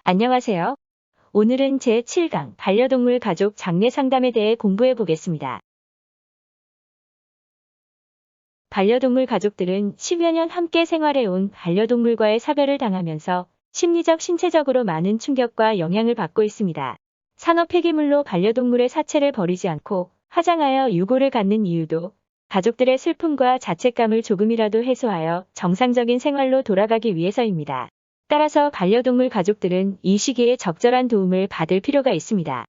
안녕하세요. 오늘은 제7강 반려동물 가족 장례 상담에 대해 공부해 보겠습니다. 반려동물 가족들은 10여 년 함께 생활해온 반려동물과의 사별을 당하면서 심리적, 신체적으로 많은 충격과 영향을 받고 있습니다. 산업 폐기물로 반려동물의 사체를 버리지 않고 화장하여 유골을 갖는 이유도 가족들의 슬픔과 자책감을 조금이라도 해소하여 정상적인 생활로 돌아가기 위해서입니다. 따라서 반려동물 가족들은 이 시기에 적절한 도움을 받을 필요가 있습니다.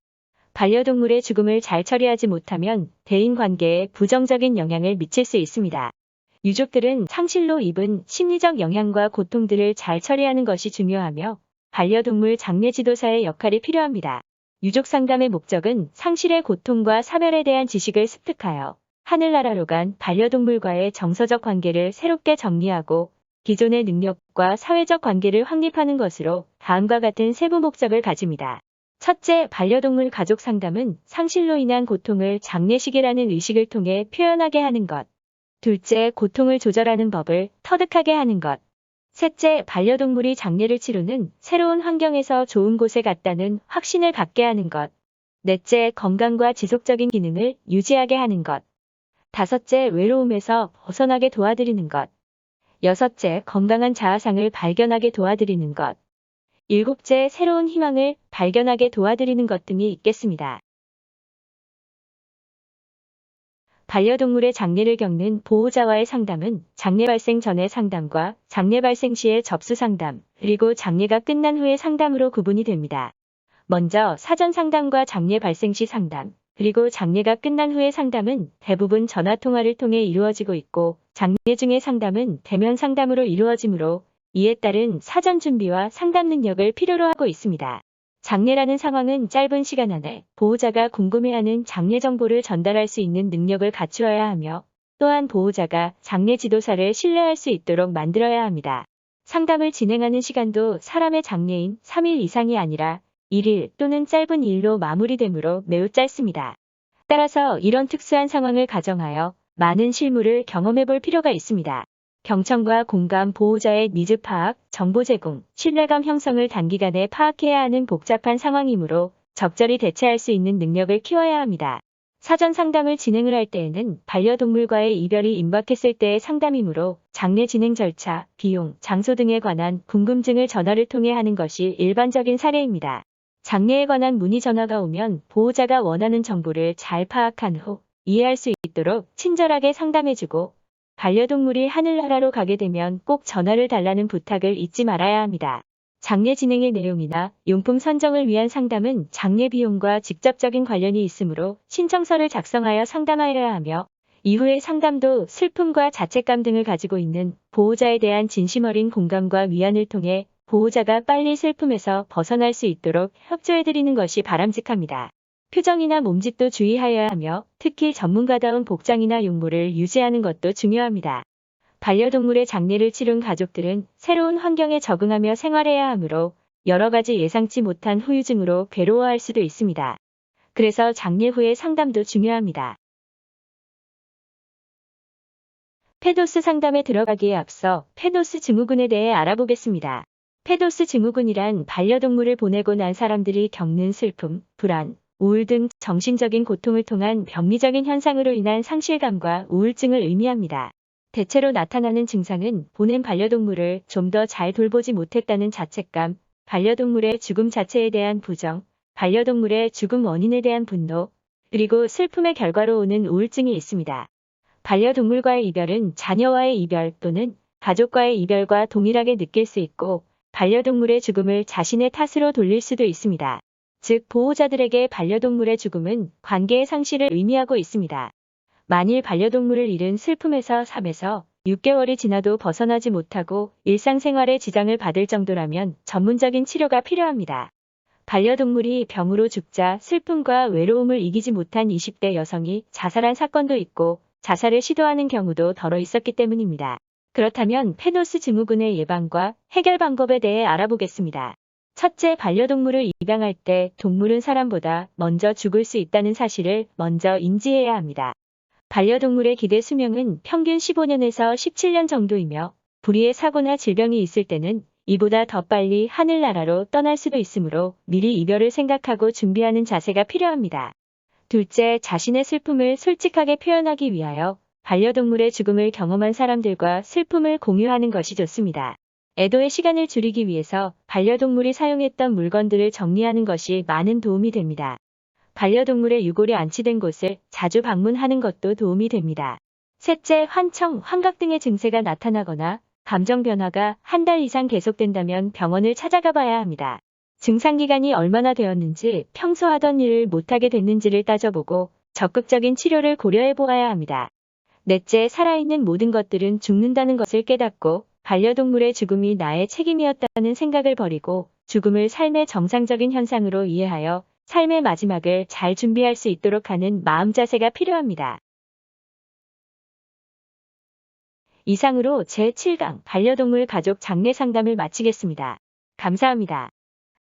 반려동물의 죽음을 잘 처리하지 못하면 대인관계에 부정적인 영향을 미칠 수 있습니다. 유족들은 상실로 입은 심리적 영향과 고통들을 잘 처리하는 것이 중요하며 반려동물 장례 지도사의 역할이 필요합니다. 유족 상담의 목적은 상실의 고통과 사별에 대한 지식을 습득하여 하늘나라로 간 반려동물과의 정서적 관계를 새롭게 정리하고 기존의 능력과 사회적 관계를 확립하는 것으로 다음과 같은 세부 목적을 가집니다. 첫째, 반려동물 가족 상담은 상실로 인한 고통을 장례식이라는 의식을 통해 표현하게 하는 것. 둘째, 고통을 조절하는 법을 터득하게 하는 것. 셋째, 반려동물이 장례를 치르는 새로운 환경에서 좋은 곳에 갔다는 확신을 갖게 하는 것. 넷째, 건강과 지속적인 기능을 유지하게 하는 것. 다섯째, 외로움에서 벗어나게 도와드리는 것. 여섯째, 건강한 자아상을 발견하게 도와드리는 것. 일곱째, 새로운 희망을 발견하게 도와드리는 것 등이 있겠습니다. 반려동물의 장례를 겪는 보호자와의 상담은 장례 발생 전의 상담과 장례 발생 시의 접수 상담, 그리고 장례가 끝난 후의 상담으로 구분이 됩니다. 먼저 사전 상담과 장례 발생 시 상담, 그리고 장례가 끝난 후의 상담은 대부분 전화통화를 통해 이루어지고 있고 장례 중의 상담은 대면 상담으로 이루어지므로 이에 따른 사전 준비와 상담 능력을 필요로 하고 있습니다. 장례라는 상황은 짧은 시간 안에 보호자가 궁금해하는 장례 정보를 전달할 수 있는 능력을 갖추어야 하며 또한 보호자가 장례 지도사를 신뢰할 수 있도록 만들어야 합니다. 상담을 진행하는 시간도 사람의 장례인 3일 이상이 아니라 1일 또는 짧은 일로 마무리되므로 매우 짧습니다. 따라서 이런 특수한 상황을 가정하여 많은 실무를 경험해 볼 필요가 있습니다. 경청과 공감, 보호자의 니즈 파악, 정보 제공, 신뢰감 형성을 단기간에 파악해야 하는 복잡한 상황이므로 적절히 대처할 수 있는 능력을 키워야 합니다. 사전 상담을 진행을 할 때에는 반려동물과의 이별이 임박했을 때의 상담이므로 장례 진행 절차, 비용, 장소 등에 관한 궁금증을 전화를 통해 하는 것이 일반적인 사례입니다. 장례에 관한 문의 전화가 오면 보호자가 원하는 정보를 잘 파악한 후 이해할 수 있도록 친절하게 상담해주고 반려동물이 하늘나라로 가게 되면 꼭 전화를 달라는 부탁을 잊지 말아야 합니다. 장례 진행의 내용이나 용품 선정을 위한 상담은 장례 비용과 직접적인 관련이 있으므로 신청서를 작성하여 상담하여야 하며 이후의 상담도 슬픔과 자책감 등을 가지고 있는 보호자에 대한 진심 어린 공감과 위안을 통해 보호자가 빨리 슬픔에서 벗어날 수 있도록 협조해드리는 것이 바람직합니다. 표정이나 몸짓도 주의하여야 하며 특히 전문가다운 복장이나 용모를 유지하는 것도 중요합니다. 반려동물의 장례를 치른 가족들은 새로운 환경에 적응하며 생활해야 하므로 여러 가지 예상치 못한 후유증으로 괴로워할 수도 있습니다. 그래서 장례 후의 상담도 중요합니다. 페도스 상담에 들어가기에 앞서 페도스 증후군에 대해 알아보겠습니다. 페도스 증후군이란 반려동물을 보내고 난 사람들이 겪는 슬픔, 불안, 우울 등 정신적인 고통을 통한 병리적인 현상으로 인한 상실감과 우울증을 의미합니다. 대체로 나타나는 증상은 보낸 반려동물을 좀 더 잘 돌보지 못했다는 자책감, 반려동물의 죽음 자체에 대한 부정, 반려동물의 죽음 원인에 대한 분노, 그리고 슬픔의 결과로 오는 우울증이 있습니다. 반려동물과의 이별은 자녀와의 이별 또는 가족과의 이별과 동일하게 느낄 수 있고 반려동물의 죽음을 자신의 탓으로 돌릴 수도 있습니다. 즉 보호자들에게 반려동물의 죽음은 관계의 상실을 의미하고 있습니다. 만일 반려동물을 잃은 슬픔에서 3에서 6개월이 지나도 벗어나지 못하고 일상생활에 지장을 받을 정도라면 전문적인 치료가 필요합니다. 반려동물이 병으로 죽자 슬픔과 외로움을 이기지 못한 20대 여성이 자살한 사건도 있고 자살을 시도하는 경우도 더러 있었기 때문입니다. 그렇다면 페도스 증후군의 예방과 해결 방법에 대해 알아보겠습니다. 첫째, 반려동물을 입양할 때 동물은 사람보다 먼저 죽을 수 있다는 사실을 먼저 인지해야 합니다. 반려동물의 기대 수명은 평균 15년에서 17년 정도이며 불의의 사고나 질병이 있을 때는 이보다 더 빨리 하늘나라로 떠날 수도 있으므로 미리 이별을 생각하고 준비하는 자세가 필요합니다. 둘째, 자신의 슬픔을 솔직하게 표현하기 위하여 반려동물의 죽음을 경험한 사람들과 슬픔을 공유하는 것이 좋습니다. 애도의 시간을 줄이기 위해서 반려동물이 사용했던 물건들을 정리하는 것이 많은 도움이 됩니다. 반려동물의 유골이 안치된 곳을 자주 방문하는 것도 도움이 됩니다. 셋째, 환청, 환각 등의 증세가 나타나거나 감정 변화가 한 달 이상 계속된다면 병원을 찾아가 봐야 합니다. 증상 기간이 얼마나 되었는지, 평소 하던 일을 못하게 됐는지를 따져보고 적극적인 치료를 고려해 보아야 합니다. 넷째, 살아있는 모든 것들은 죽는다는 것을 깨닫고 반려동물의 죽음이 나의 책임이었다는 생각을 버리고 죽음을 삶의 정상적인 현상으로 이해하여 삶의 마지막을 잘 준비할 수 있도록 하는 마음 자세가 필요합니다. 이상으로 제7강 반려동물 가족 장례 상담을 마치겠습니다. 감사합니다.